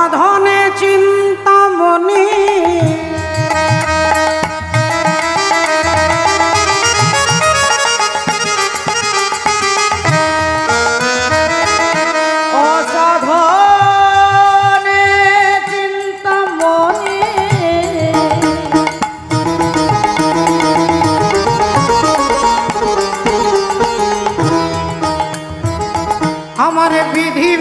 সাধনে চিন্তামণি অসাধনে চিন্তামণি আমার বিধি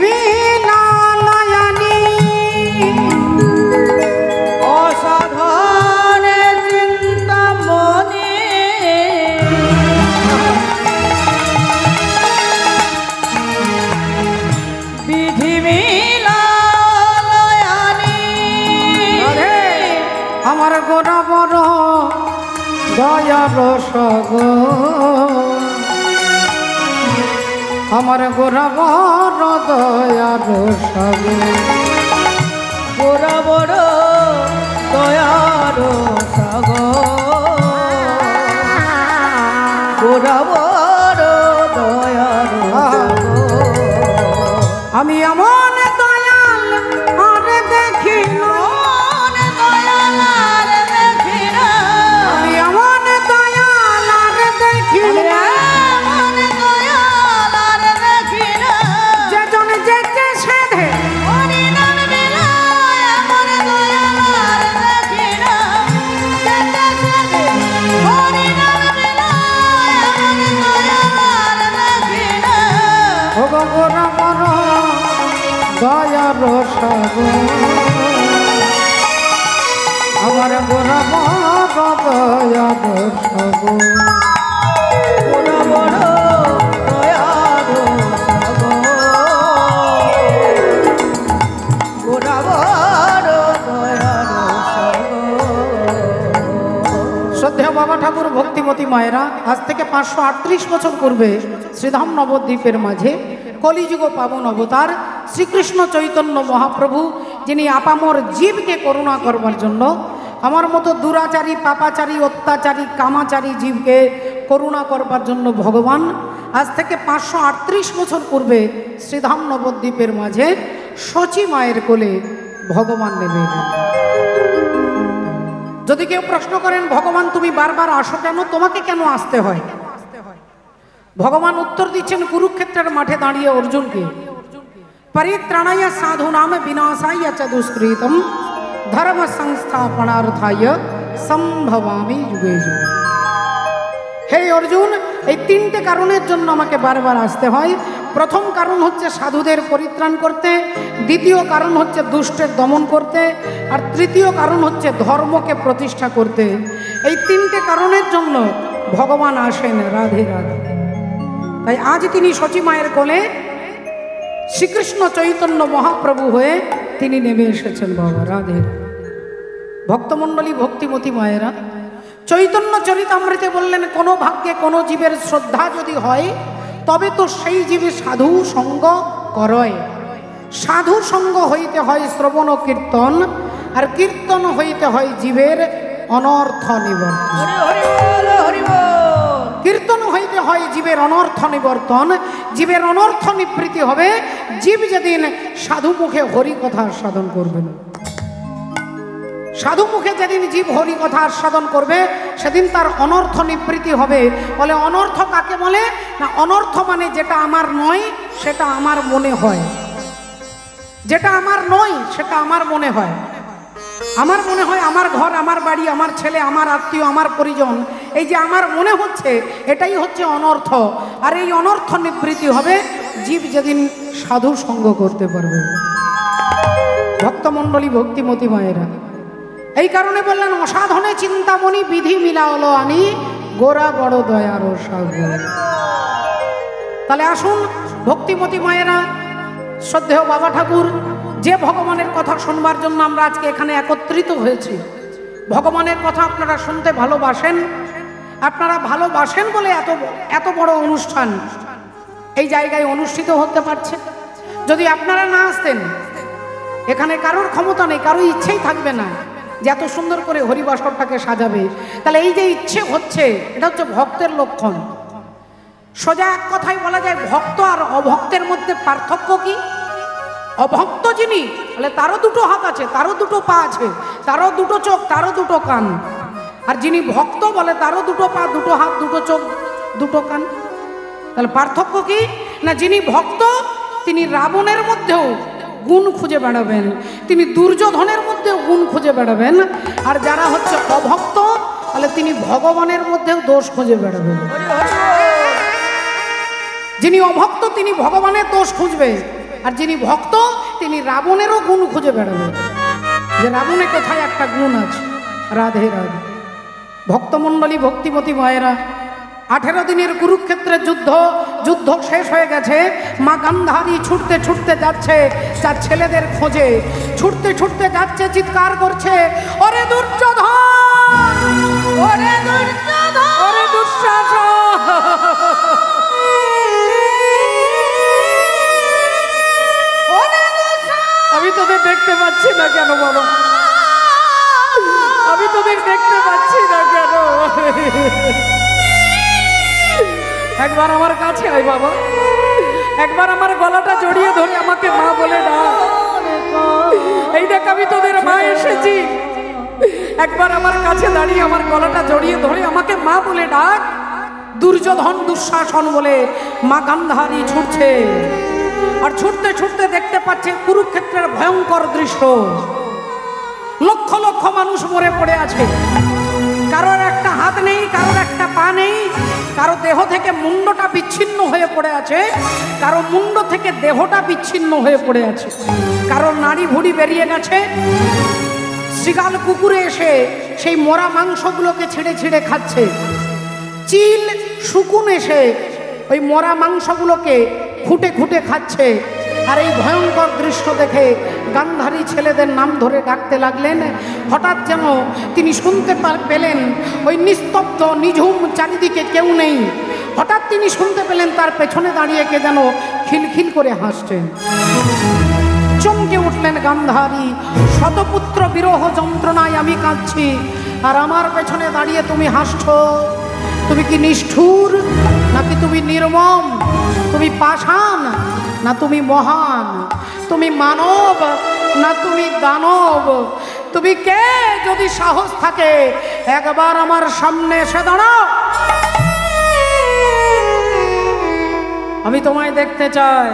আমার গোড়া বড় দয়ার সগ আমার গোড়া বড় দয়ার সগ গোড়া বড় দয়ার সগ গোড়া বড় দয়ার সগ আমি এমন দয়াল আর দেখি দয়ার সগ আমার গোড়া বড় দয়ার সগ গোড়া বড় দয়ার সগ গোড়া বড় দয়ার সগ। শ্রদ্ধেয় বাবা ঠাকুর ভক্তিমতী মায়েরা, আজ থেকে 538 বছর পূর্বে শ্রীধাম নবদ্বীপের মাঝে কলিযুগ পাবন অবতার শ্রীকৃষ্ণ চৈতন্য মহাপ্রভু, যিনি আপামর জীবকে করুণা করবার জন্য, আমার মতো দুরাচারী পাপাচারী অত্যাচারী কামাচারী জীবকে করুণা করবার জন্য ভগবান আজ থেকে 538 বছর পূর্বে শ্রীধাম নবদ্বীপের মাঝে শচী মায়ের কোলে ভগবান নেমে গেলেন। যদি কেউ প্রশ্ন করেন, ভগবান তুমি বারবার আসো কেন, তোমাকে কেন আসতে হয়? ভগবান উত্তর দিচ্ছেন কুরুক্ষেত্রের মাঠে দাঁড়িয়ে অর্জুনকে, পরিত্রাণায় সাধুনাম বিনাশায় চ দুষ্কৃতম ধর্ম সংস্থাপনার্থায় সম্ভবামি যুগে যুগে। হে অর্জুন, এই 3টে কারণের জন্য আমাকে বারবার আসতে হয়। প্রথম কারণ হচ্ছে সাধুদের পরিত্রাণ করতে, দ্বিতীয় কারণ হচ্ছে দুষ্টের দমন করতে, আর তৃতীয় কারণ হচ্ছে ধর্মকে প্রতিষ্ঠা করতে। এই 3টে কারণের জন্য ভগবান আসেন। রাধে রাধে। তাই আজ তিনি শচী মায়ের কোলে শ্রীকৃষ্ণ চৈতন্য মহাপ্রভু হয়ে তিনি নেমে এসেছেন। বাবা রাধে। ভক্তমণ্ডলী, ভক্তিমতী মায়েরা, চৈতন্য চরিতামৃতে বললেন, কোনো ভাগ্যে কোনো জীবের শ্রদ্ধা যদি হয় তবে তো সেই জীবে সাধু সঙ্গ করয়। সাধু সঙ্গ হইতে হয় শ্রবণ ও কীর্তন, আর কীর্তন হইতে হয় জীবের অনর্থ নিবর্তন। কীর্তন হইতে হয় জীবের অনর্থ নিবর্তন, জীবের অনর্থ নিবৃত্তি হবে জীব যেদিন সাধু মুখে হরি কথা আস্বাদন করবে না। সাধু মুখে যেদিন জীব হরি কথা আস্বাদন করবে সেদিন তার অনর্থ নিবৃত্তি হবে। বলে অনর্থ কাকে বলে না? অনর্থ মানে যেটা আমার নয় সেটা আমার মনে হয়, যেটা আমার নয় সেটা আমার মনে হয়। আমার মনে হয় আমার ঘর, আমার বাড়ি, আমার ছেলে, আমার আত্মীয়, আমার পরিজন, এই যে আমার মনে হচ্ছে, এটাই হচ্ছে অনর্থ। আর এই অনর্থ নিবৃত্তি হবে জীব যেদিন সাধু সঙ্গ করতে পারবে। ভক্তমণ্ডলী, ভক্তিমতী মায়েরা, এই কারণে বললেন অসাধনে চিন্তামণি বিধি মিলাওলো আনি গোড়া বড় দয়ার সগ। তাহলে আসুন ভক্তিমতী মায়েরা, শ্রদ্ধেয় বাবা ঠাকুর, যে ভগবানের কথা শুনবার জন্য আমরা আজকে এখানে একত্রিত হয়েছি, ভগবানের কথা আপনারা শুনতে ভালোবাসেন। আপনারা ভালোবাসেন বলে এত বড় অনুষ্ঠান এই জায়গায় অনুষ্ঠিত হতে পারছে। যদি আপনারা না আসতেন, এখানে কারোর ক্ষমতা নেই, কারোর ইচ্ছেই থাকবে না যে এত সুন্দর করে হরিবাসরটাকে সাজাবে। তাহলে এই যে ইচ্ছে হচ্ছে, এটা হচ্ছে ভক্তের লক্ষণ। সোজা এক কথায় বলা যায়, ভক্ত আর অভক্তের মধ্যে পার্থক্য কি? অভক্ত যিনি, বলে তারও দুটো হাত আছে, তারও দুটো পা আছে, তারও দুটো চোখ, তারও দুটো কান। আর যিনি ভক্ত, বলে তারও দুটো পা, দুটো হাত, দুটো চোখ, দুটো কান। তাহলে পার্থক্য কি? না যিনি ভক্ত তিনি রাবণের মধ্যেও গুণ খুঁজে বেড়াবেন, তিনি দুর্যোধনের মধ্যেও গুণ খুঁজে বেড়াবেন। আর যারা হচ্ছে অভক্ত, তাহলে তিনি ভগবানের মধ্যেও দোষ খুঁজে বেড়াবেন। যিনি অভক্ত তিনি ভগবানের দোষ খুঁজবে, আর যিনি ভক্ত তিনি রাবণেরও গুণ খুঁজে বেড়াবে, যে রাবণে কোথায় একটা গুণ আছে। রাধে রাধে। ভক্তমণ্ডলী, ভক্তিমতী মায়েরা, 18 দিনের কুরুক্ষেত্রের যুদ্ধ শেষ হয়ে গেছে। মা গান্ধারী ছুটতে ছুটতে যাচ্ছে তার ছেলেদের খোঁজে, ছুটতে ছুটতে যাচ্ছে, চিৎকার করছে, ওরে দুর্যোধন, ওরে দুর্যোধন, ওরে দুঃশাসন, আমি তোদের দেখতে পাচ্ছি না কেন বাবা, আমি তোদের দেখতে পাচ্ছি না কেন? একবার আমার কাছে আয় বাবা, একবার আমার গলাটা জড়িয়ে ধরে আমাকে মা বলে ডাক। এই দেখ আমি তোদের মা এসেছি, একবার আমার কাছে দাঁড়িয়ে আমার গলাটা জড়িয়ে ধরে আমাকে মা বলে ডাক। দুর্যোধন, দুঃশাসন বলে মা গান্ধারী ছুটছে, আর ছুটতে ছুটতে দেখতে পাচ্ছে কুরুক্ষেত্রের ভয়ঙ্কর দৃশ্য। লক্ষ লক্ষ মানুষ মরে পড়ে আছে, কারোর একটা হাত নেই, কারোর একটা পা নেই, কারো দেহ থেকে মুন্ডটা বিচ্ছিন্ন হয়ে পড়ে আছে, কারো মুন্ড থেকে দেহটা বিচ্ছিন্ন হয়ে পড়ে আছে, কারো নাড়ি ভুড়ি বেরিয়ে গেছে। শৃগাল কুকুরে এসে সেই মরা মাংসগুলোকে ছিঁড়ে ছিঁড়ে খাচ্ছে। চিল শুকুন এসে ওই মরা মাংসগুলোকে খুঁটে খুঁটে খাচ্ছে। আর এই ভয়ঙ্কর দৃশ্য দেখে গান্ধারী ছেলেদের নাম ধরে ডাকতে লাগলেন। হঠাৎ যেন তিনি শুনতে পেলেন ওই নিস্তব্ধ নিঝুম চারিদিকে কেউ নেই। হঠাৎ তিনি শুনতে পেলেন তার পেছনে দাঁড়িয়ে কে যেন খিলখিল করে হাসছেন। চমকে উঠলেন গান্ধারী, শতপুত্র বিরহ যন্ত্রণায় আমি কাঁদছি, আর আমার পেছনে দাঁড়িয়ে তুমি হাসছো। তুমি কি নিষ্ঠুর, নাকি তুমি নির্মম? তুমি পাষাণ, না তুমি মহান? তুমি মানব, না তুমি দানব? তুমি কে? যদি সাহস থাকে একবার আমার সামনে এসে দাঁড়াও, আমি তোমায় দেখতে চাই।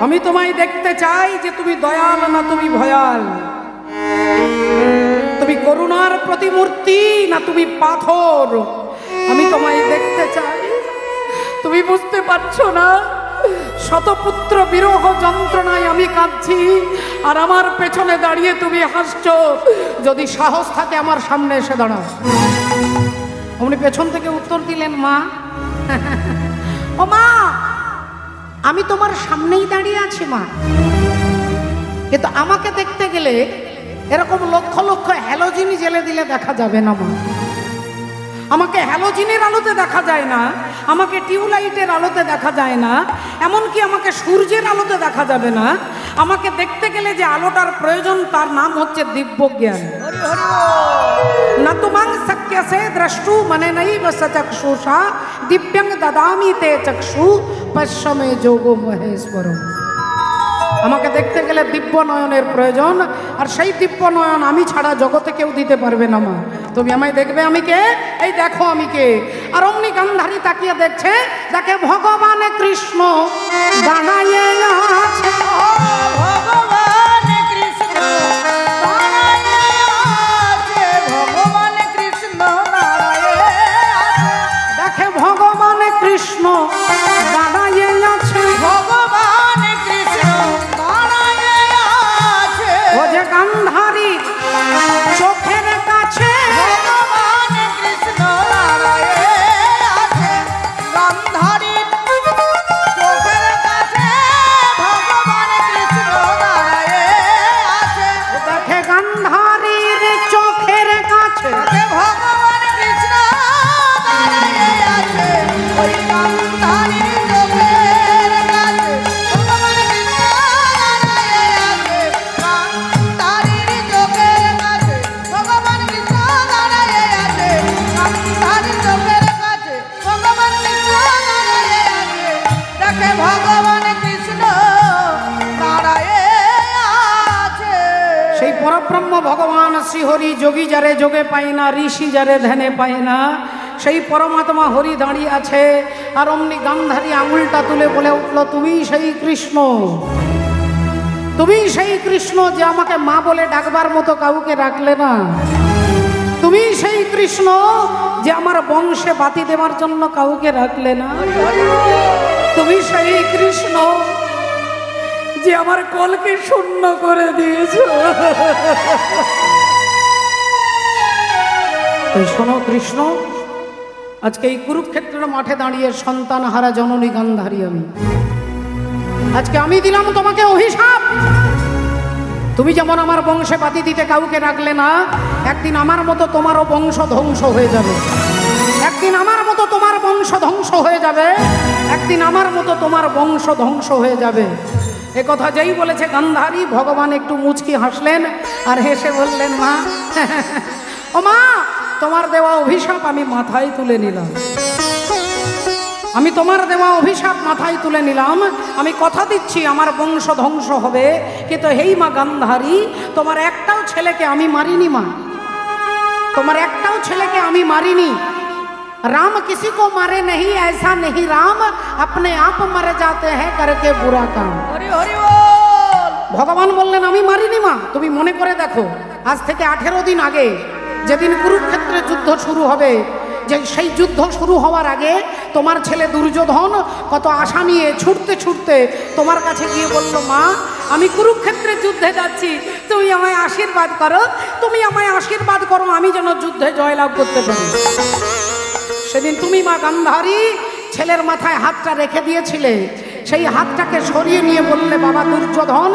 আমি তোমায় দেখতে চাই যে তুমি দয়াল না তুমি ভয়াল, তুমি করুণার প্রতিমূর্তি না তুমি পাথর। আমি তোমায় দেখতে চাই। তুমি বুঝতে পারছো না? শতপুত্র বিরহ যন্ত্রণায় আমি কাঁদছি, আর আমার পেছনে দাঁড়িয়ে তুমি হাসছো। যদি সাহস থাকে আমার সামনে এসে দাঁড়াও। উনি পেছন থেকে উত্তর দিলেন, মা, ও মা, আমি তোমার সামনেই দাঁড়িয়ে আছি মা, কিন্তু আমাকে দেখতে গেলে এরকম লক্ষ লক্ষ হ্যালোজিন জ্বেলে দিলে দেখা যাবে না মা। আমাকে হ্যালোজিনের আলোতে দেখা যায় না, আমাকে টিউবলাইটের আলোতে দেখা যায় না, এমনকি আমাকে সূর্যের আলোতে দেখা যাবে না। আমাকে দেখতে গেলে যে আলোটার প্রয়োজন তার নাম হচ্ছে দিব্য জ্ঞান। না তুমাং শক্যসে দ্রষ্টু মানে নাই বস চক্ষুষা দিব্যাং দদামি তে চক্ষু পশ্যমে যোগো মহেশ্বরম। আমাকে দেখতে গেলে দিব্য নয়নের প্রয়োজন, আর সেই দিব্য নয়ন আমি ছাড়া জগতে কেউ দিতে পারবে না মা। তুমি আমায় দেখবে আমি কে? এই দেখো আমি কে। আর অমনি গান্ধারী তাকিয়ে দেখছে, যাকে ভগবান কৃষ্ণ দাঁড়াইয়ে আছে। ভগবান কৃষ্ণ দাঁড়াইয়ে আছে, ভগবান কৃষ্ণ দাঁড়াইয়ে আছে। দেখে ভগবান কৃষ্ণ দাঁড়াইয়ে আছে, ভগবান কৃষ্ণ দাঁড়াইয়ে আছে। ও যে গান্ধারী চোখের কাছে ভগবান কৃষ্ণ দাঁড়াইয়ে আছে, গান্ধারী চোখের কাছে ভগবান কৃষ্ণ দাঁড়াইয়ে পরব্রহ্ম ভগবান শ্রীহরি যোগী যারে যোগে পায় না, ঋষি যারে ধ্যানে পায় না, সেই পরমাত্মা হরি দাঁড়িয়ে আছে। আর অমনি গান্ধারী আঙুলটা তুলে বলে উঠল, তুমি সেই কৃষ্ণ, তুমি সেই কৃষ্ণ যে আমাকে মা বলে ডাকবার মতো কাউকে রাখলে না। তুমি সেই কৃষ্ণ যে আমার বংশে বাতি দেওয়ার জন্য কাউকে রাখলে না। তুমি সেই কৃষ্ণ যে আমার কলকে শূন্য করে দিয়েছো। শোনো কৃষ্ণ, আজকে এই কুরুক্ষেত্রের মাঠে দাঁড়িয়ে সন্তান হারা জননী গান্ধারী আমি, আজকে আমি দিলাম তোমাকে অভিশাপ। তুমি যেমন আমার বংশে বাতি দিতে কাউকে রাখলে না, একদিন আমার মতো তোমারও বংশ ধ্বংস হয়ে যাবে। একদিন আমার মতো তোমার বংশ ধ্বংস হয়ে যাবে। একদিন আমার মতো তোমার বংশ ধ্বংস হয়ে যাবে। এ কথা যেই বলেছে গান্ধারী, ভগবান একটু মুচকি হাসলেন আর হেসে বললেন, মা, ও মা, তোমার দেওয়া অভিশাপ আমি মাথায় তুলে নিলাম। আমি তোমার দেওয়া অভিশাপ মাথায় তুলে নিলাম। আমি কথা দিচ্ছি আমার বংশ ধ্বংস হবে, কিন্তু হেই মা গান্ধারী, তোমার একটাও ছেলেকে আমি মারিনি মা, তোমার একটাও ছেলেকে আমি মারিনি। राम किसी को मारे नहीं, ऐसा नहीं राम अपने आप मर जाते हैं करके बुरा काम। ভগবান বললেন, আমি মারিনি মা, তুমি মনে করে দেখো, আজ থেকে 18 দিন আগে যেদিন কুরুক্ষেত্রে যুদ্ধ শুরু হবে, যে সেই যুদ্ধ শুরু হওয়ার আগে তোমার ছেলে দুর্যোধন কত আশা নিয়ে ছুটতে ছুটতে তোমার কাছে গিয়ে বলল, মা, আমি কুরুক্ষেত্রে যুদ্ধে যাচ্ছি, তুমি আমায় আশীর্বাদ করো, তুমি আমায় আশীর্বাদ করো, আমি যেন যুদ্ধে জয়লাভ করতে পারি। সেদিন তুমি মা গান্ধারী ছেলের মাথায় হাতটা রেখে দিয়েছিলে, সেই হাতটাকে সরিয়ে নিয়ে বললে, বাবা দুর্যোধন,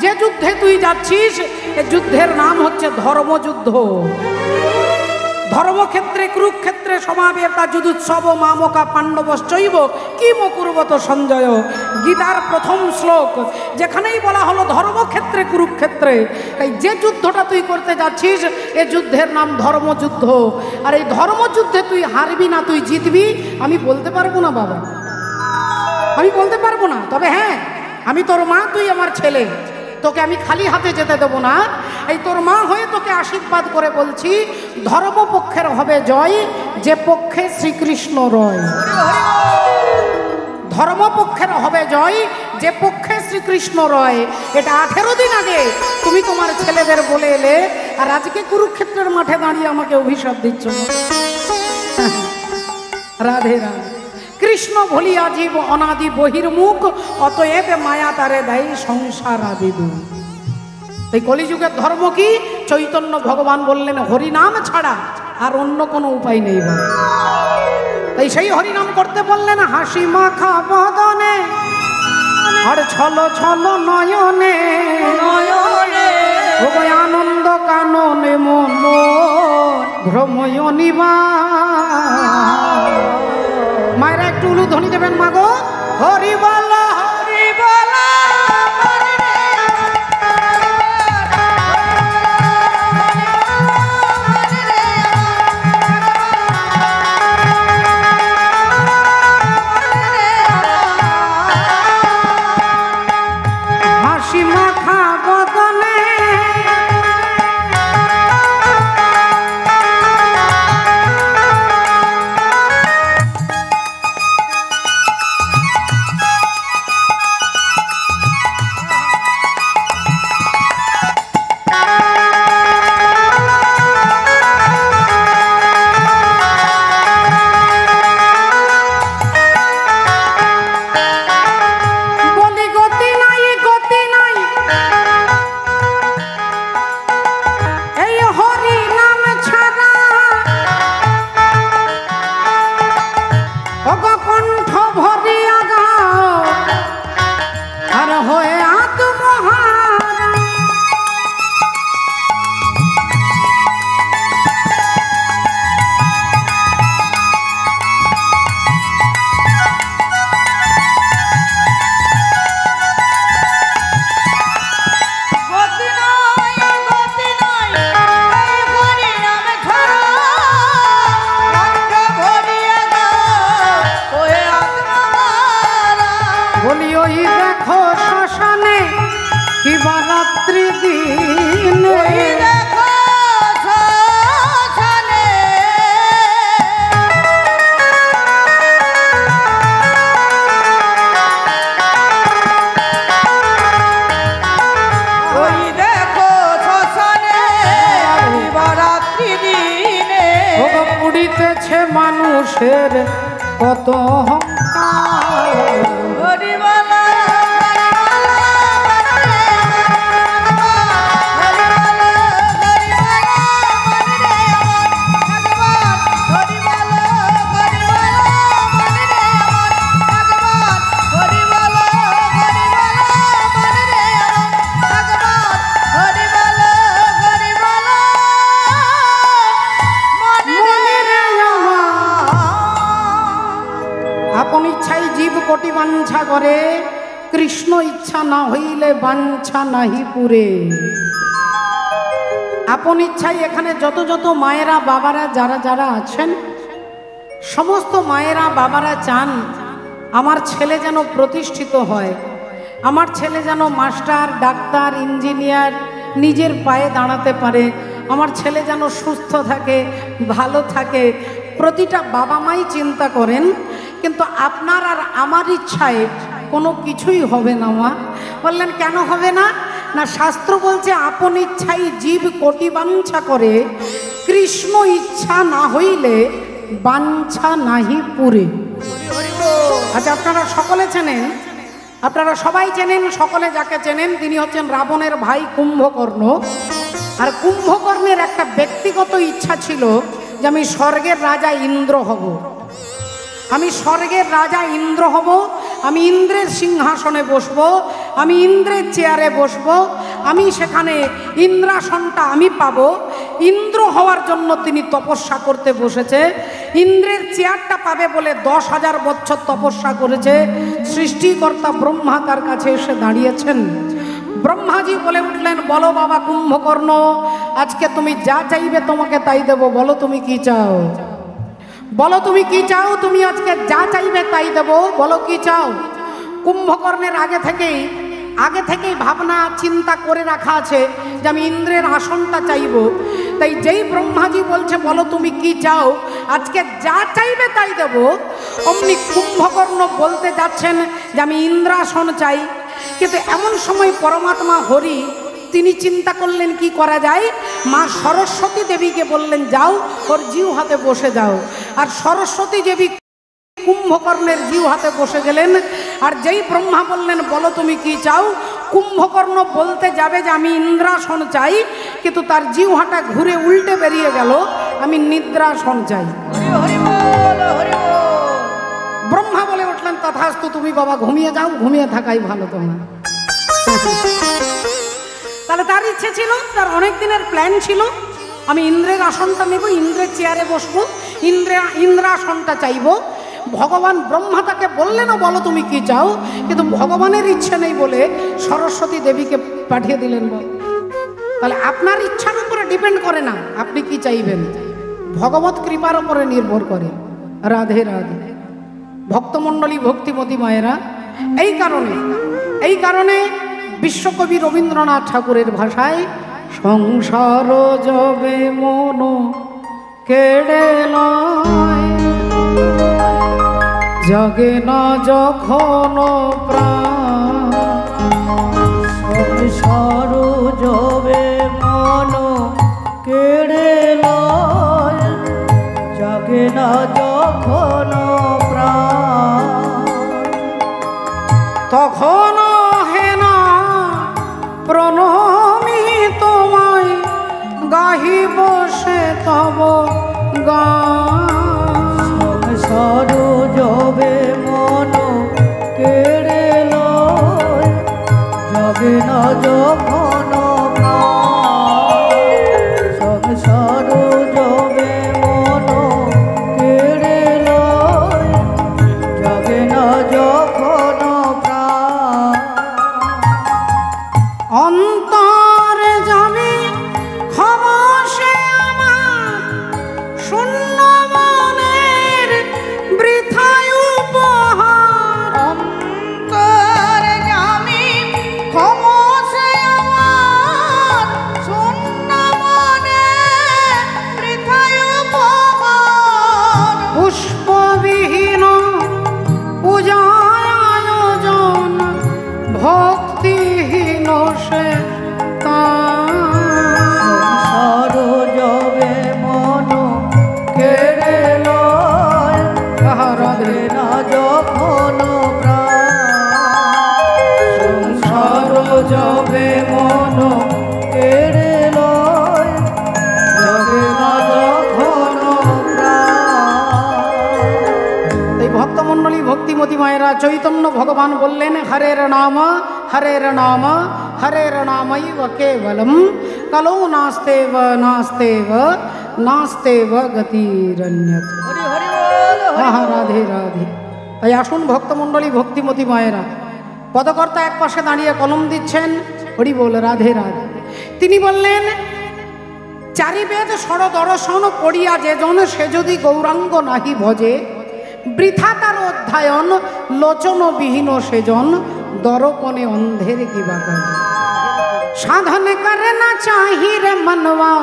যে যুদ্ধে তুই যাচ্ছিস এই যুদ্ধের নাম হচ্ছে ধর্মযুদ্ধ। ধর্মক্ষেত্রে কুরুক্ষেত্রে সমাবেতা যুদুৎসব মামকা পাণ্ডবশ্চৈব কিম কুর্বত সঞ্জয়। গীতার প্রথম শ্লোক, যেখানেই বলা হলো ধর্মক্ষেত্রে কুরুক্ষেত্রে, এই যে যুদ্ধটা তুই করতে যাচ্ছিস এ যুদ্ধের নাম ধর্মযুদ্ধ। আর এই ধর্মযুদ্ধে তুই হারবি না তুই জিতবি আমি বলতে পারবো না বাবা, আমি বলতে পারবো না। তবে হ্যাঁ, আমি তোর মা, তুই আমার ছেলে, তোকে আমি খালি হাতে যেতে দেবো না। এই তোর মা হয়ে তোকে আশীর্বাদ করে বলছি, ধর্মপক্ষের হবে জয়, যে পক্ষে শ্রীকৃষ্ণ রয়। ধর্মপক্ষের হবে জয়, যে পক্ষে শ্রীকৃষ্ণ রয়। এটা 18 দিন আগে তুমি তোমার ছেলেদের বলে এলে, আর আজকে কুরুক্ষেত্রের মাঠে দাঁড়িয়ে আমাকে অভিশাপ দিচ্ছ। রাধে রাধে। কৃষ্ণ ভুলিয়া জীব অনাদি বহির্মুখ, অতএব মায়া তারে দেয় সংসার আদি দুঃখ। এই কলিযুগের ধর্ম কি? চৈতন্য ভগবান বললেন, হরিনাম ছাড়া আর অন্য কোনো উপায় নেই বাবা। তাই সেই হরিনাম করতে বললেন, হাসি মাখা বদনে আর ছল ছল নয়নে, আনন্দ কাননে মন ভ্রময় নিবা। মায়েরা একটু উলুধ্বনি দেবেন মাগো, হরি বলা হরি বলা। হাসি মাখা বদনে বলি, ওই দেখো শ্মশানে কি রাত্রি দিন হইতেছে মানুষের কত অহংকার। আপন ইচ্ছাই জীব কোটি বাঞ্ছা করে, কৃষ্ণ ইচ্ছা না হইলে বাঞ্ছা নাহি পুরে। আপন ইচ্ছাই এখানে যত যত মায়েরা বাবারা যারা যারা আছেন, সমস্ত মায়েরা বাবারা চান আমার ছেলে যেন প্রতিষ্ঠিত হয়, আমার ছেলে যেন মাস্টার, ডাক্তার, ইঞ্জিনিয়ার নিজের পায়ে দাঁড়াতে পারে, আমার ছেলে যেন সুস্থ থাকে, ভালো থাকে। প্রতিটা বাবা মাই চিন্তা করেন, কিন্তু আপনার আর আমার ইচ্ছায় কোনো কিছুই হবে না। মা বললেন কেন হবে না? না, শাস্ত্র বলছে আপন ইচ্ছাই জীব কোটি বাঞ্ছা করে, কৃষ্ণ ইচ্ছা না হইলে বাঞ্ছা নাহি পুরে। আচ্ছা, আপনারা সকলে চেনেন, আপনারা সবাই চেনেন, সকলে যাকে চেনেন তিনি হচ্ছেন রাবণের ভাই কুম্ভকর্ণ। আর কুম্ভকর্ণের একটা ব্যক্তিগত ইচ্ছা ছিল যে আমি স্বর্গের রাজা ইন্দ্র হব, আমি স্বর্গের রাজা ইন্দ্র হব, আমি ইন্দ্রের সিংহাসনে বসবো, আমি ইন্দ্রের চেয়ারে বসবো, আমি সেখানে ইন্দ্রাসনটা আমি পাবো। ইন্দ্র হওয়ার জন্য তিনি তপস্যা করতে বসেছে, ইন্দ্রের চেয়ারটা পাবে বলে 10,000 বছর তপস্যা করেছে। সৃষ্টিকর্তা ব্রহ্মা তার কাছে এসে দাঁড়িয়েছেন। ব্রহ্মাজি বলে উঠলেন, বলো বাবা কুম্ভকর্ণ, আজকে তুমি যা চাইবে তোমাকে তাই দেব, বলো তুমি কি চাও, বলো তুমি কি চাও, তুমি আজকে যা চাইবে তাই দেব, বলো কি চাও। কুম্ভকর্ণের আগে থেকেই ভাবনা চিন্তা করে রাখা আছে যে আমি ইন্দ্রের আসনটা চাইব। তাই যেই ব্রহ্মাজি বলছে বলো তুমি কি চাও, আজকে যা চাইবে তাই দেব, অমনি কুম্ভকর্ণ বলতে যাচ্ছেন যে আমি ইন্দ্রাসন চাই। কিন্তু এমন সময় পরমাত্মা হরি তিনি চিন্তা করলেন কি করা যায়। মা সরস্বতী দেবীকে বললেন যাও ওর জিউ হাতে বসে যাও। আর সরস্বতী দেবী কুম্ভকর্ণের জিউ হাতে বসে গেলেন। আর যেই ব্রহ্মা বললেন বলো তুমি কি চাও, কুম্ভকর্ণ বলতে যাবে যে আমি ইন্দ্রাসন চাই, কিন্তু তার জিউ হাঁটা ঘুরে উল্টে বেরিয়ে গেল আমি নিদ্রাসন চাই। ব্রহ্মা বলে উঠলেন তথাস্তু, তুমি বাবা ঘুমিয়ে যাও, ঘুমিয়ে থাকাই ভালো তোমার। তাহলে তার ইচ্ছে ছিল, তার অনেক দিনের প্ল্যান ছিল, আমি ইন্দ্রের আসনটা নেব, ইন্দ্রের চেয়ারে বসবো, ইন্দ্রাসনটা চাইব। ভগবান ব্রহ্মা তাকে বললেনও বলো তুমি কি চাও, কিন্তু ভগবানের ইচ্ছে নেই বলে সরস্বতী দেবীকে পাঠিয়ে দিলেন। বল, তাহলে আপনার ইচ্ছার উপরে ডিপেন্ড করে না আপনি কি চাইবেন, ভগবত কৃপার উপরে নির্ভর করে। রাধে রাধে ভক্তমণ্ডলী, ভক্তিমতী মায়েরা, এই কারণে বিশ্বকবি রবীন্দ্রনাথ ঠাকুরের ভাষায় সংসার যবে মন কেড়ে লয়, জাগে না যখন প্রাণ, সংসার যবে মন কেড়ে লয়, জাগে না যখন প্রাণ, তখন হে না প্রণমী তোমায় গাহি বসে তব গান। সংসার যবে মন কেড়ে লয়, জাগে না যখন প্রাণ, সংসার যবে মন কেড়ে লয়, জাগে না যখন প্রাণ। অন্তরে যাবে ক্ষমসে আমার শূন্য মনের বৃথায় উপহার, অন্তরে যাবে ক্ষমসে আমার চৈতন্য ভগবান বললেন হরের নাম হরের নামৈব কেবলম কলো নাস্তেব নাস্তেব নাস্তেব গতিরন্যত। হরি হরি বল, আহা রাধে রাধে। তাই আসুন ভক্তমণ্ডলী, ভক্তিমতী মায়েরা, পদকর্তা এক পাশে দাঁড়িয়ে কলম দিচ্ছেন, হরি বল রাধে রাধে। তিনি বললেন চারিবেদ ষড়দর্শন পড়িয়া যেজন সে যদি গৌরাঙ্গ নাহি ভজে, বৃথা তার অধ্যায়ন লোচনবিহীন সেজন দরপনে অন্ধের কিবা কাজে। সাধন করে না চাহি রে মনवा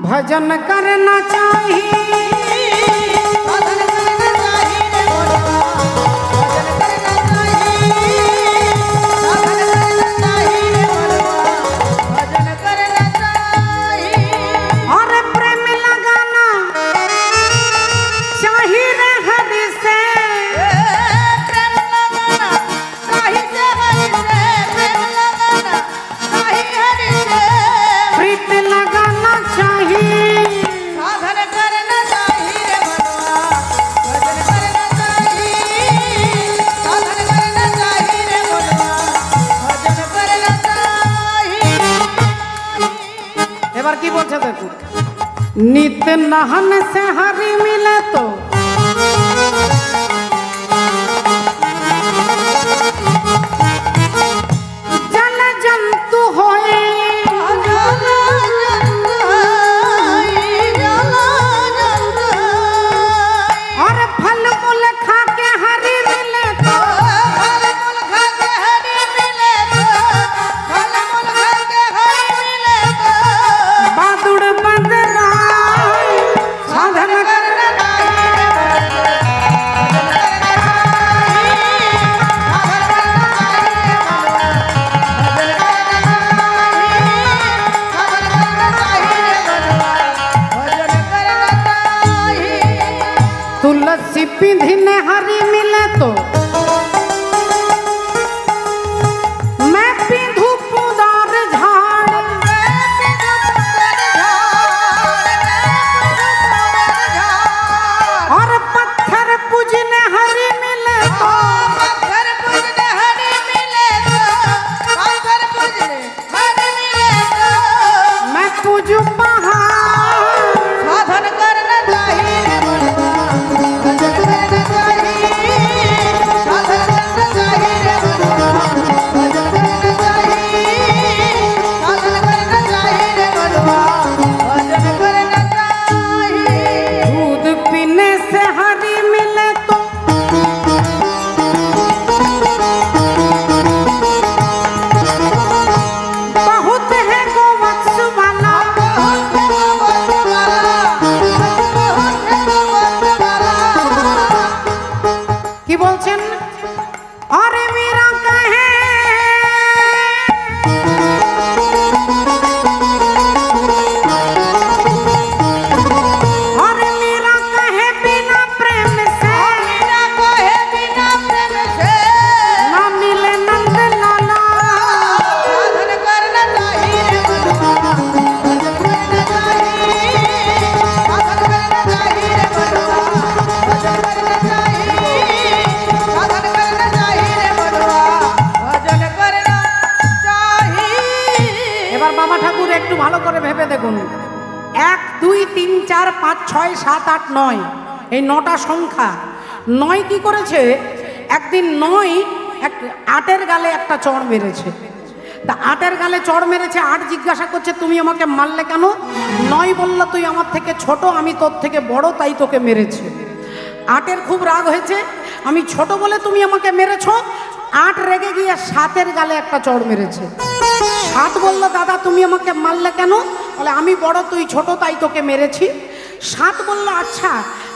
भजन करना चाहिए। সাধন করনা চাহি রে মনवा, ভজন করনা চাহি। সাধন করনা চাহি রে মনवा, ভজন করনা চাহি। और प्रेम लगाना चाहिए रे हरि से। प्रेम लगाना चाही से हरि से, प्रेम लगाना चाही हरि से। प्रीत लगाना चाहिए। साधन करना चाही रे मनुआ, भजन करना चाही। साधन करना चाही रे मनुआ, भजन करना चाही। এবার কি বলছে দেখুন, नित नहन से हरि मिले तो जल जंतु होए। जाला जंत हाय, जाला जंत हाय। और फल मूल खा के हरि मिले तो फल मूल खा के हरि मिले तो, फल मूल खा के हरि मिले तो। बादुड़ बदरा साधन करना चाही रे मनुआ, भजन करना चाही। भजन करना चाही। तुलसी पिंधिने हरि मिले तो मैं पिंधु पुदार झाड़। और पत्थर पूजने हरि मिले तो पत्थर पूजने हरि मिले तो, पत्थर पूजने हरि मिले तो। मैं पूजू पहाड़। साधन करना चाही रे मनुआ, भजन करना चाही। साधन करना चाही रे मनुआ, भजन करना चाही। साधन करना चाही रे मनुआ, भजन करना चाही। दूध पीने से हरि मिले तो बहुत है गोवत्स वाला। बहुत है गोवत्स वाला, बहुत है गोवत्स वाला। কি বলছেন, আরে মীরা কহে আরে মীরা কহে বিনা প্রেম সে बिना कहे बिना प्रेम से না মিলে নন্দ লালা। साधन करना चाही रे मनुआ, भजन करना चाही। साधन करना चाही रे मनुआ, भजन करना चाही। साधन करना चाही रे मनुआ, भजन करना चाही। এবার বাবা ঠাকুর একটু ভালো করে ভেবে দেখুন, 1 2 3 4 5 6 7 8 9, এই 9টা সংখ্যা। 9 কি করেছে, একদিন 9 8-এর গালে একটা চড় মেরেছে। তা 8-এর গালে চড় মেরেছে, 8 জিজ্ঞাসা করছে তুমি আমাকে মারলে কেন? 9 বলল তুই আমার থেকে ছোট, আমি তোর থেকে বড়, তাই তোকে মেরেছে। 8-এর খুব রাগ হয়েছে, আমি ছোট বলে তুমি আমাকে মেরেছ। 8 রেগে গিয়ে 7-এর গালে একটা চড় মেরেছে। 7 বলল দাদা তুমি আমাকে মারলে কেন? বলে আমি বড় তুই ছোট তাই তোকে মেরেছি। 7 বলল আচ্ছা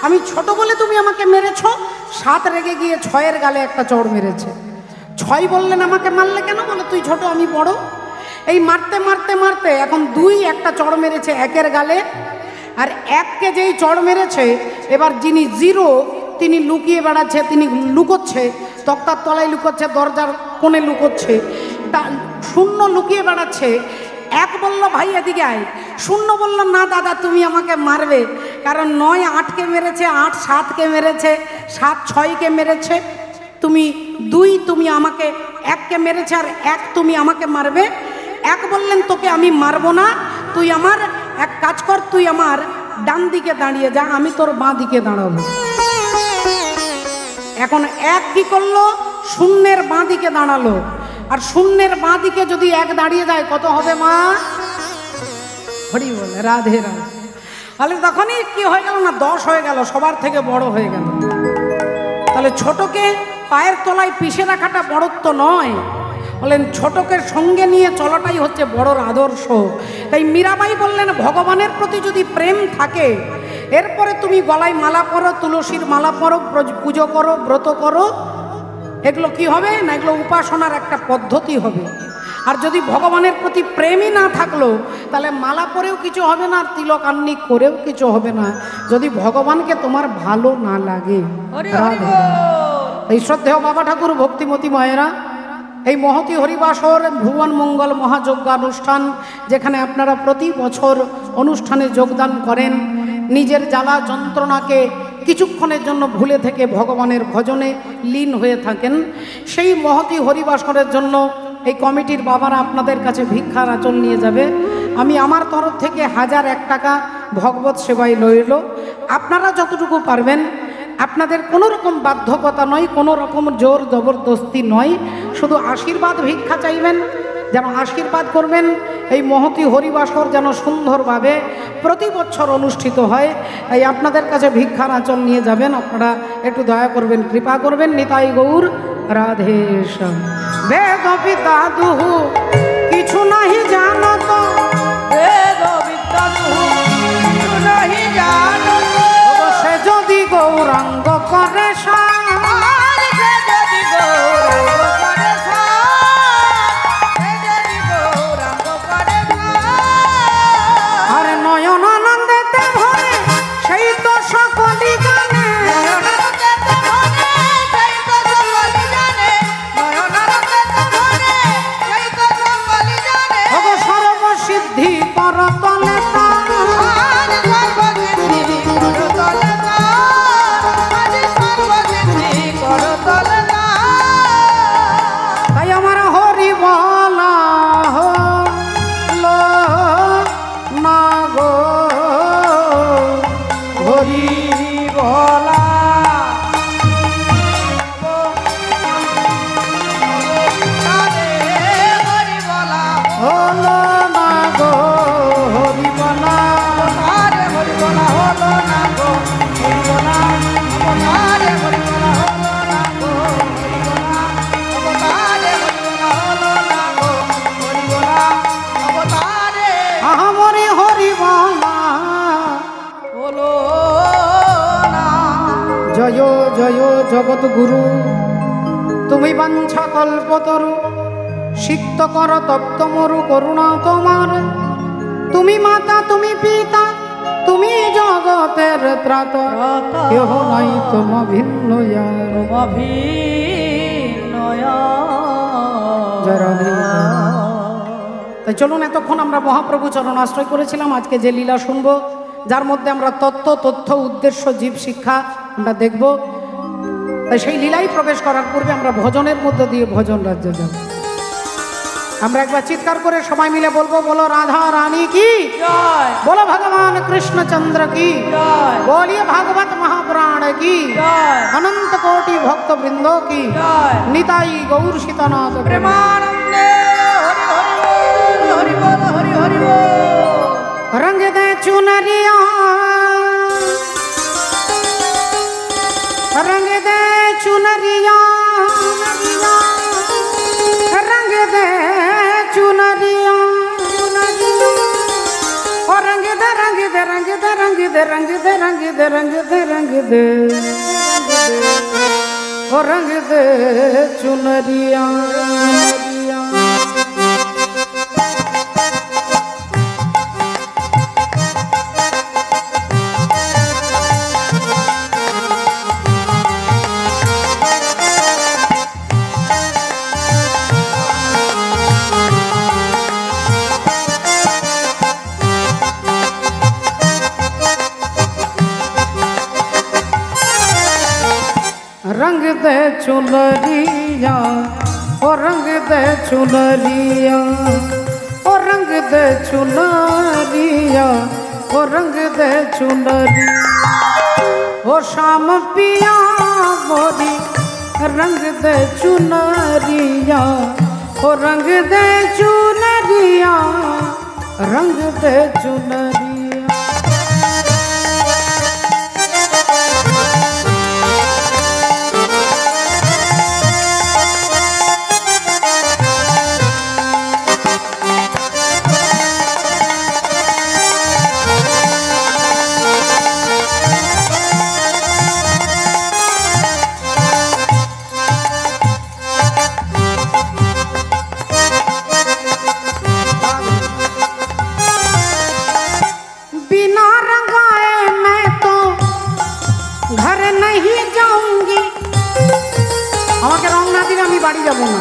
আমি ছোট বলে তুমি আমাকে মেরেছ। 7 রেগে গিয়ে 6-এর গালে একটা চড় মেরেছে। 6 বললেন আমাকে মারলে কেন? বলে তুই ছোট আমি বড়। এই মারতে মারতে মারতে এখন 2 একটা চড় মেরেছে 1-এর গালে। আর 1কে যেই চড় মেরেছে, এবার যিনি 0 তিনি লুকিয়ে বেড়াচ্ছে, তিনি লুকোচ্ছে, তক্তার তলায় লুকোচ্ছে, দরজার কোণে লুকোচ্ছে, তা 0 লুকিয়ে বেড়াচ্ছে। 1 বলল ভাই এদিকে আয়। 0 বলল না দাদা তুমি আমাকে মারবে, কারণ 9 8কে মেরেছে, 8 7কে মেরেছে, 7 6কে মেরেছে। তুমি দুই, তুমি আমাকে এককে মেরেছে আর এক তুমি আমাকে মারবে। এক বললেন তোকে আমি মারবো না, তুই আমার এক কাজ কর, তুই আমার ডান দিকে দাঁড়িয়ে যা, আমি তোর বাঁ দিকে দাঁড়াবো। এখন এক কি করলো, শূন্যের বাঁ দিকে দাঁড়ালো। আর শূন্যের বাঁ দিকে যদি এক দাঁড়িয়ে যায় কত হবে মা? হরি বলে রাধে রাধে। তাহলে তখনই কি হয়ে গেল না, 10 হয়ে গেল, সবার থেকে বড় হয়ে গেল। তাহলে ছোটকে পায়ের তলায় পিষে রাখাটা বড়ত্ব নয়, বলেন ছোটকে সঙ্গে নিয়ে চলাটাই হচ্ছে বড়র আদর্শ। তাই মীরাবাই বললেন ভগবানের প্রতি যদি প্রেম থাকে, এরপরে তুমি গলায় মালা পরো, তুলসীর মালা পরো, পুজো করো, ব্রত করো, এগুলো কি হবে না, এগুলো উপাসনার একটা পদ্ধতি হবে। আর যদি ভগবানের প্রতি প্রেমই না থাকলো, তাহলে মালা পরেও কিছু হবে না, আর তিলক আন্নি করেও কিছু হবে না, যদি ভগবানকে তোমার ভালো না লাগে। এই শ্রদ্ধেয় বাবা ঠাকুর, ভক্তিমতী মায়েরা, এই মহতী হরিবাসর ভুবন মঙ্গল মহাযজ্ঞানুষ্ঠান, যেখানে আপনারা প্রতি বছর অনুষ্ঠানে যোগদান করেন, নিজের জ্বালা যন্ত্রণাকে কিছুক্ষণের জন্য ভুলে থেকে ভগবানের ভজনে লীন হয়ে থাকেন, সেই মহতী হরিবাসরের জন্য এই কমিটির বাবারা আপনাদের কাছে ভিক্ষার আঁচল নিয়ে যাবে। আমি আমার তরফ থেকে 1001 টাকা ভগবত সেবায় লইল। আপনারা যতটুকু পারবেন, আপনাদের কোনো রকম বাধ্যকতা নয়, কোনো রকম জোর জবরদস্তি নয়, শুধু আশীর্বাদ ভিক্ষা চাইবেন, যেন আশীর্বাদ করবেন এই মহতী হরিবাসর যেন সুন্দরভাবে প্রতি বছর অনুষ্ঠিত হয়। তাই আপনাদের কাছে ভিক্ষার আঁচল নিয়ে যাবেন, আপনারা একটু দয়া করবেন, কৃপা করবেন। নিতাই গৌর রাধেশ্যাম। বেদ বিদ্যা দুহু কিছু নাহি জানো তো, বেদ বিদ্যা দুহু কিছু নাহি জানো তো, সে যদি গৌরাঙ্গ করে আর সে যদি গৌরাঙ্গ করে সে যদি গৌরাঙ্গ করে আর নয়ন আনন্দেতে ভরে, সেই তো সকলই জানে, নয়নানন্দেতে ভরে, সেই তো সকলই জানে, নয়নানন্দেতে ভরে, সেই তো সকলই জানে, ভগ সর্বসিদ্ধি কর তলে আজ সর্বসিদ্ধি কর তলে আজ সর্বসিদ্ধি কর তলে। তাই আমার হরি বলা হলো না গো, হরি বলা হরি বলা হলো না গো, হরি বলা আরে হরি বলা হলো না গো, হরি বলা আরে হরি বলা হলো না গো, হরি বলা আরে হরি বলা হলো না গো, হরি বলা অবতারে আহামরি হরি বলা হলো না। জয় জয় জগৎ গুরু, তুমি বাঞ্ছা কল্পতরু, সিক্ত কর তপ্ত মরু করুণা তোমার, তুমি মাতা তুমি পিতা তুমি জগতের ত্রাতা, কেহ নাই তোম ভিন্ন ইয়ার। জয় রাধে। তাই চলুন, এতক্ষণ আমরা মহাপ্রভু চরণ আশ্রয় করেছিলাম। আজকে যে লীলা শুনবো, যার মধ্যে আমরা তথ্য উদ্দেশ্য জীব শিক্ষা আমরা দেখব, তাই সেই লীলাই প্রবেশ করার পূর্বে আমরা ভজনের মধ্য দিয়ে ভজন রাজ্যে যাব। আমরা একবার চিৎকার করে সবাই মিলে বলবো, বলো রাধা রানী কি জয় बोलो भगवान कृष्णचंद्र की, जय बोलिए भागवत महापुराण की, जय अनंत कोटि भक्त वृंदों की, जय निताई गौर सीतानाथ प्रेम। प्रेमानंदे हरि बोल हरि हरि बोल। रंग दे चुनरिया, रंग दे चुनरिया, रंग दे चुनरिया, और रंग दे रंग दे रंग दे रंग दे रंग दे रंग दे रंग दे रंग दे, और रंग दे चुनरिया। रंग दे चुनरिया ओ रंग दे चुनरिया ओ रंग दे चुनरिया ओ रंग दे चुनरिया ओ शाम पिया मोरी रंग दे चुनरिया ओ रंग दे चुनरिया रंग दे चुनरिया। बाड़ी जाबो ना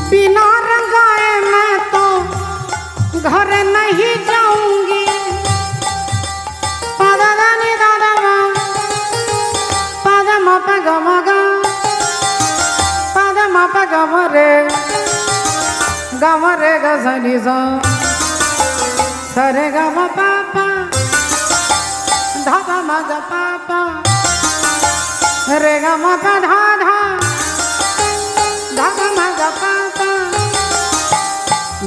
बिना रंगाए मैं तो घर नहीं जाऊंगी। पादा दानी दादा पादा मापा गमगा पादा मापा गमरे गजनी सा सरे गम पापा धापा मगा पापा रे गा मा पा धा धा धापा मगा पापा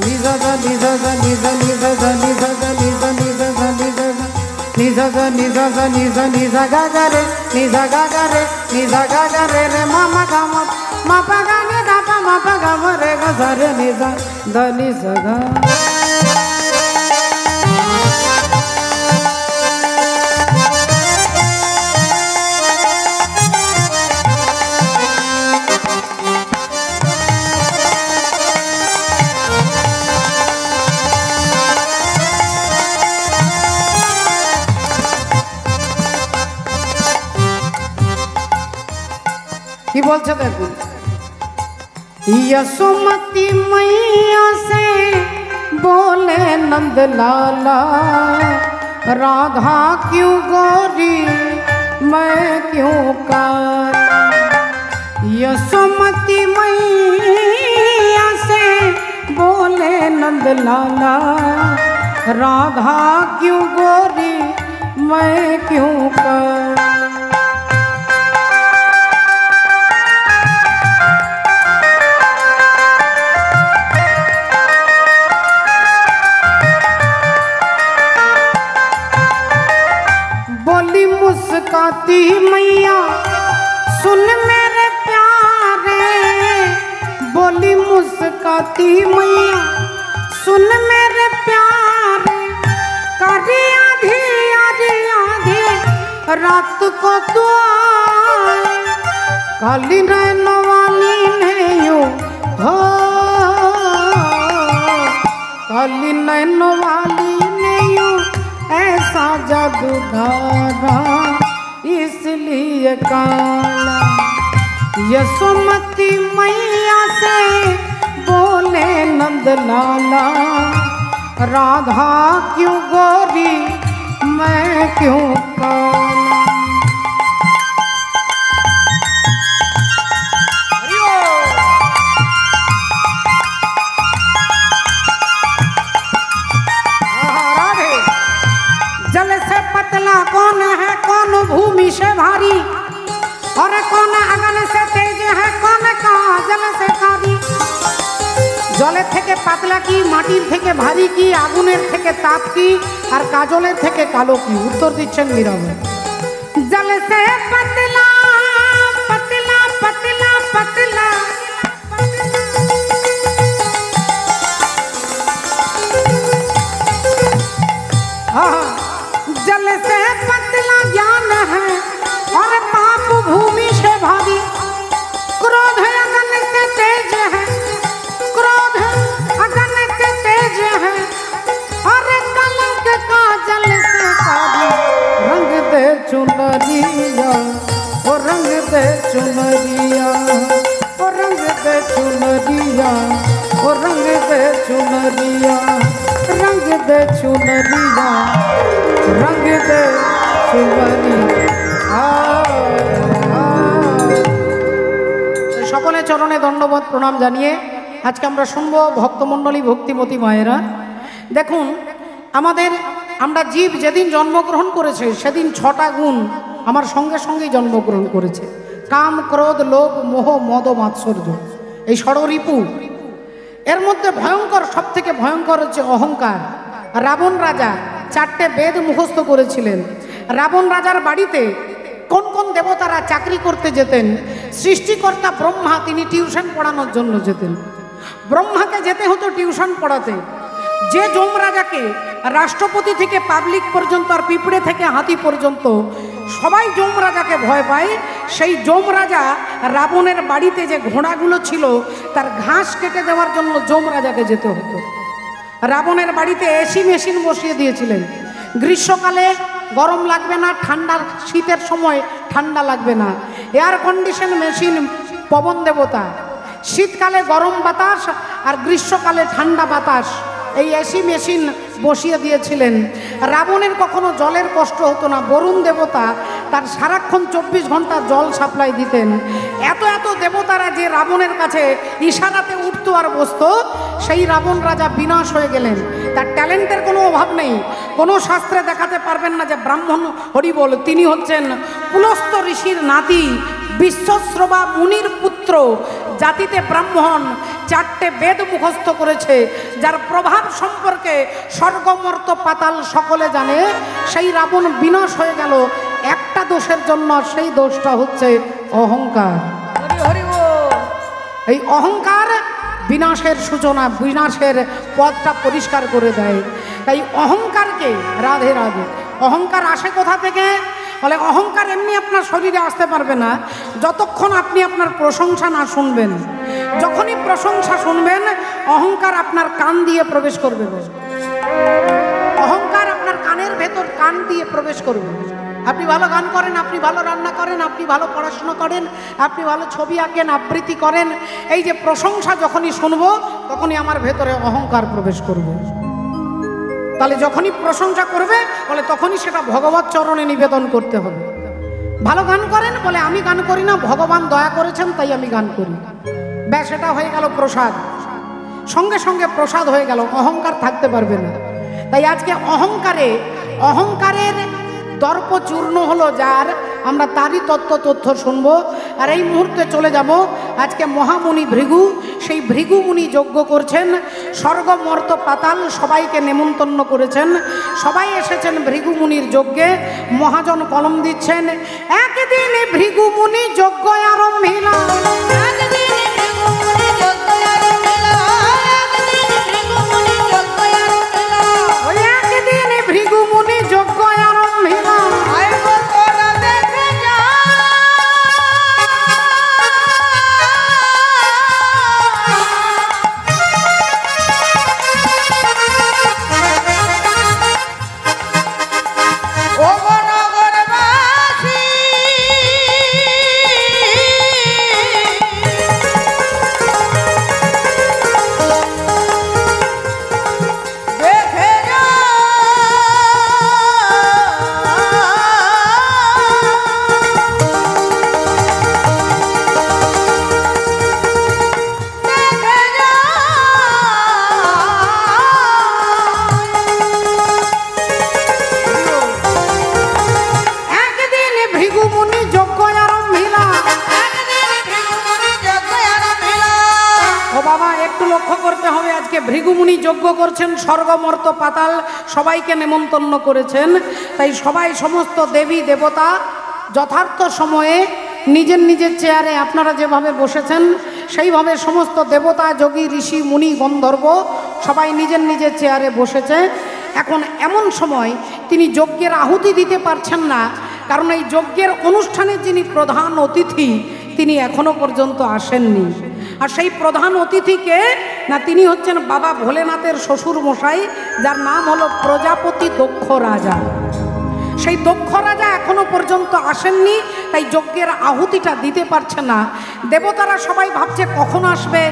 निजा गा निजा गा निजा निजा गा निजा गा निजा निजा गा निजा गा निजा गा निजा गा निजा गा गा रे निजा गा गा रे निजा गा गा रे रे मामा गा मा पा गा नि धा पा मा पा गा म रे गा सा रे निजा ध निजा गा। কি বলছে দেখুন यशोमती मैया से बोले नंद लाला राधा क्यों गोरी मैं क्यों काला। यशोमती मैया से बोले नंद लाला राधा क्यों गोरी मैं क्यों काला। मुस्काती मैया सुन मेरे प्यारे बोली मुस्काती मैया सुन मेरे प्यारे करी आधी आधी आधी रात को तू आए काली नैनों वाली नहीं हो काली नैनों वाली नहीं हो ऐसा जादू धारा इसलिए काला। यशोमती मैया से बोले नंद लाला राधा क्यों गोरी मैं क्यों काला। जल से पतला कौन है कौन भूमि से भारी और कौन अगन से तेज है कौन काजल से कारी। जले थेके पातला की माटिर थेके भारी की आগুনের থেকে তাপ की और काजलेर थेके कालो की उत्तर दिच्छेन मीराबाई। जल से पतला पतला पतला पतला जल से पतला ज्ञान है और पाप भूमि से भारी। क्रोध अगन से तेज है क्रोध अगन से तेज है और कलंक का जल से कारी। रंग दे चुनरिया ओ रंग दे चुनरिया ओ रंग दे चुनरिया ओ रंग दे चुनरिया रंग दे चुनरिया रंग दे সুবানি সকলে চরণে দণ্ডবোধ প্রণাম জানিয়ে আজকে আমরা শুনবো ভক্তমণ্ডলী ভক্তিমতী মায়েরা। দেখুন, আমরা জীব যেদিন জন্মগ্রহণ করেছে সেদিন 6টা গুণ আমার সঙ্গে সঙ্গেই জন্মগ্রহণ করেছে। কাম, ক্রোধ, লোভ, মোহ, মদ, মাৎসর্য, এই ষড়রিপু। এর মধ্যে ভয়ঙ্কর, সব থেকে ভয়ঙ্কর হচ্ছে অহংকার। রাবণ রাজা 4টে বেদ মুখস্থ করেছিলেন। রাবণ রাজার বাড়িতে কোন কোন দেবতারা চাকরি করতে যেতেন? সৃষ্টিকর্তা ব্রহ্মা, তিনি টিউশন পড়ানোর জন্য যেতেন। ব্রহ্মাকে যেতে হতো টিউশন পড়াতে। যে যমরাজাকে রাষ্ট্রপতি থেকে পাবলিক পর্যন্ত আর পিঁপড়ে থেকে হাতি পর্যন্ত সবাই যমরাজাকে ভয় পায়, সেই যমরাজা রাবণের বাড়িতে যে ঘোড়াগুলো ছিল তার ঘাস কেটে দেওয়ার জন্য যমরাজাকে যেতে হতো। রাবণের বাড়িতে এসি মেশিন বসিয়ে দিয়েছিলেন। গ্রীষ্মকালে গরম লাগবে না, শীতের সময় ঠান্ডা লাগবে না। এয়ার কন্ডিশন মেশিন পবন দেবতা। শীতকালে গরম বাতাস আর গ্রীষ্মকালে ঠান্ডা বাতাস, এই এসি মেশিন বসিয়ে দিয়েছিলেন। রাবণের কখনো জলের কষ্ট হতো না। বরুণ দেবতা তার সারাক্ষণ 24 ঘন্টা জল সাপ্লাই দিতেন। এত এত দেবতারা যে রাবণের কাছে ইশারাতে উঠতো আর বসতো, সেই রাবণ রাজা বিনাশ হয়ে গেলেন। তার ট্যালেন্টের কোনো অভাব নেই। কোনো শাস্ত্রে দেখাতে পারবেন না যে ব্রাহ্মণ হরিবোল তিনি হচ্ছেন পুলস্ত ঋষির নাতি, বিশ্বশ্রবা মুনির পুত্র, জাতিতে ব্রাহ্মণ, 4টে বেদ মুখস্থ করেছে, যার প্রভাব সম্পর্কে স্বর্গ মর্ত পাতাল সকলে জানে। সেই রাবণ বিনাশ হয়ে গেল একটা দোষের জন্য, সেই দোষটা হচ্ছে অহংকার। এই অহংকার বিনাশের সূচনা, বিনাশের পথটা পরিষ্কার করে দেয়। তাই অহংকারকে, রাধে রাধে, অহংকার আসে কোথা থেকে? বলে অহংকার এমনি আপনার শরীরে আসতে পারবে না যতক্ষণ আপনি আপনার প্রশংসা না শুনবেন। যখনই প্রশংসা শুনবেন, অহংকার আপনার কান দিয়ে প্রবেশ করবে। অহংকার আপনার কানের ভেতর, কান দিয়ে প্রবেশ করবে। আপনি ভালো গান করেন, আপনি ভালো রান্না করেন, আপনি ভালো পড়াশোনা করেন, আপনি ভালো ছবি আঁকেন, আবৃত্তি করেন, এই যে প্রশংসা যখনই শুনবো তখনই আমার ভেতরে অহংকার প্রবেশ করবে। তাহলে যখনই প্রশংসা করবে বলে তখনই সেটা ভগবত চরণে নিবেদন করতে হবে। ভালো গান করেন, বলে আমি গান করি না, ভগবান দয়া করেছেন তাই আমি গান করি। ব্যাস, এটা হয়ে গেল প্রসাদ। সঙ্গে সঙ্গে প্রসাদ হয়ে গেল, অহংকার থাকতে পারবে না। তাই আজকে অহংকারের দর্প চূর্ণ হলো যার, আমরা তারই তথ্য শুনবো। আর এই মুহূর্তে চলে যাব আজকে মহামুনি ভৃগু। সেই ভৃগু মুনি যজ্ঞ করছেন, স্বর্গ মর্ত পাতাল সবাইকে নেমন্তন্ন করেছেন। সবাই এসেছেন ভৃগু মুনির যজ্ঞে। মহাজন কলম দিচ্ছেন, একদিন ভৃগু মুনি যজ্ঞ আরম্ভিল। ভৃগুমুনি যজ্ঞ করছেন, স্বর্গমর্ত পাতাল সবাইকে নেমন্তন্ন করেছেন। তাই সবাই, সমস্ত দেবী দেবতা যথার্থ সময়ে নিজের নিজের চেয়ারে আপনারা যেভাবে বসেছেন সেইভাবে সমস্ত দেবতা, যোগী, ঋষি, মুনি, গন্ধর্ব সবাই নিজের নিজের চেয়ারে বসেছে। এখন এমন সময় তিনি যজ্ঞের আহুতি দিতে পারছেন না, কারণ এই যজ্ঞের অনুষ্ঠানের যিনি প্রধান অতিথি তিনি এখনো পর্যন্ত আসেননি। আর সেই প্রধান অতিথিকে না, তিনি হচ্ছেন বাবা ভোলেনাথের শ্বশুর মশাই, যার নাম হলো প্রজাপতি দক্ষ রাজা। সেই দক্ষ রাজা এখনো পর্যন্ত আসেননি, তাই যজ্ঞের আহুতিটা দিতে পারছে না। দেবতারা সবাই ভাবছে কখন আসবে,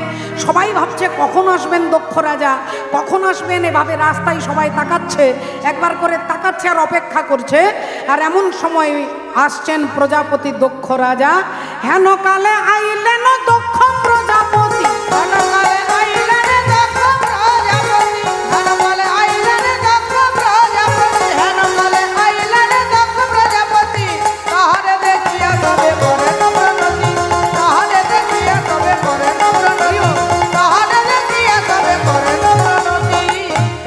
সবাই ভাবছে কখন আসবেন দক্ষ রাজা, কখন আসবেন, এভাবে রাস্তায় সবাই তাকাচ্ছে, একবার করে তাকাচ্ছে আর অপেক্ষা করছে। আর এমন সময় আসছেন প্রজাপতি দক্ষ রাজা। হেন কালে আইলেন দক্ষ প্রজাপতি, ধনকালে আইলেন দক্ষ প্রজাপতি, ধনকালে আইলেন দক্ষ প্রজাপতি, ধনকালে আইলেন দক্ষ প্রজাপতি। তাহারে দেখিয়া তবে করেন প্রণতি, তাহারে দেখিয়া তবে করেন প্রণতি, তাহারে দেখিয়া তবে করেন প্রণতি।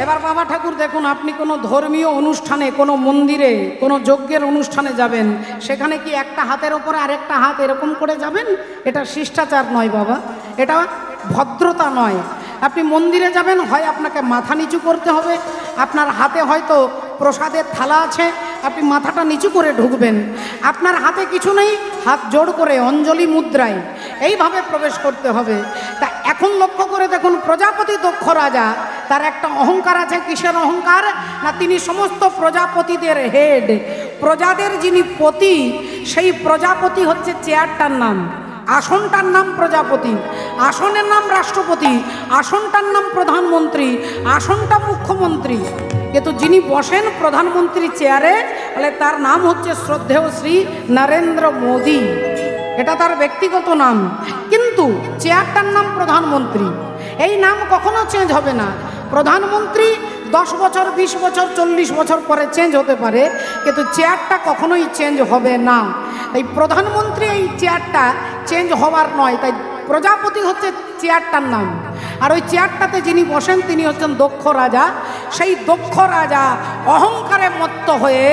এবার বাবা ঠাকুর দেখুন, আপনি কোনো ধর্মীয় অনুষ্ঠানে, কোনো মন্দিরে, কোনো যজ্ঞের অনুষ্ঠানে যাবেন, সেখানে কি একটা হাতের ওপরে আরেকটা হাত এরকম করে যাবেন? এটা শিষ্টাচার নয় বাবা, এটা ভদ্রতা নয়। আপনি মন্দিরে যাবেন, হয় আপনাকে মাথা নিচু করতে হবে, আপনার হাতে হয়তো প্রসাদের থালা আছে, আপনি মাথাটা নিচু করে ঢুকবেন। আপনার হাতে কিছু নেই, হাত জোড় করে অঞ্জলি মুদ্রায় এইভাবে প্রবেশ করতে হবে। তা এখন লক্ষ্য করে দেখুন, প্রজাপতি দক্ষ রাজা, তার একটা অহংকার আছে। কিসের অহংকার? না, তিনি সমস্ত প্রজাপতিদের হেড, প্রজাদের যিনি পতি, সেই প্রজাপতি হচ্ছে চেয়ারটার নাম, আসনটার নাম প্রজাপতি, আসনের নাম রাষ্ট্রপতি, আসনটার নাম প্রধানমন্ত্রী, আসনটা মুখ্যমন্ত্রী। কিন্তু যিনি বসেন প্রধানমন্ত্রী চেয়ারে, তাহলে তার নাম হচ্ছে শ্রদ্ধেয় শ্রী নরেন্দ্র মোদী, এটা তার ব্যক্তিগত নাম। কিন্তু চেয়ারটার নাম প্রধানমন্ত্রী, এই নাম কখনো চেঞ্জ হবে না। প্রধানমন্ত্রী 10 বছর, 20 বছর, 40 বছর পরে চেঞ্জ হতে পারে, কিন্তু চেয়ারটা কখনোই চেঞ্জ হবে না। তাই প্রধানমন্ত্রী এই চেয়ারটা চেঞ্জ হওয়ার নয়, তাই প্রজাপতি হচ্ছে চেয়ারটার নাম। আর ওই চেয়ারটাতে যিনি বসেন তিনি হচ্ছেন দক্ষ রাজা। সেই দক্ষ রাজা অহংকারে মত্ত হয়ে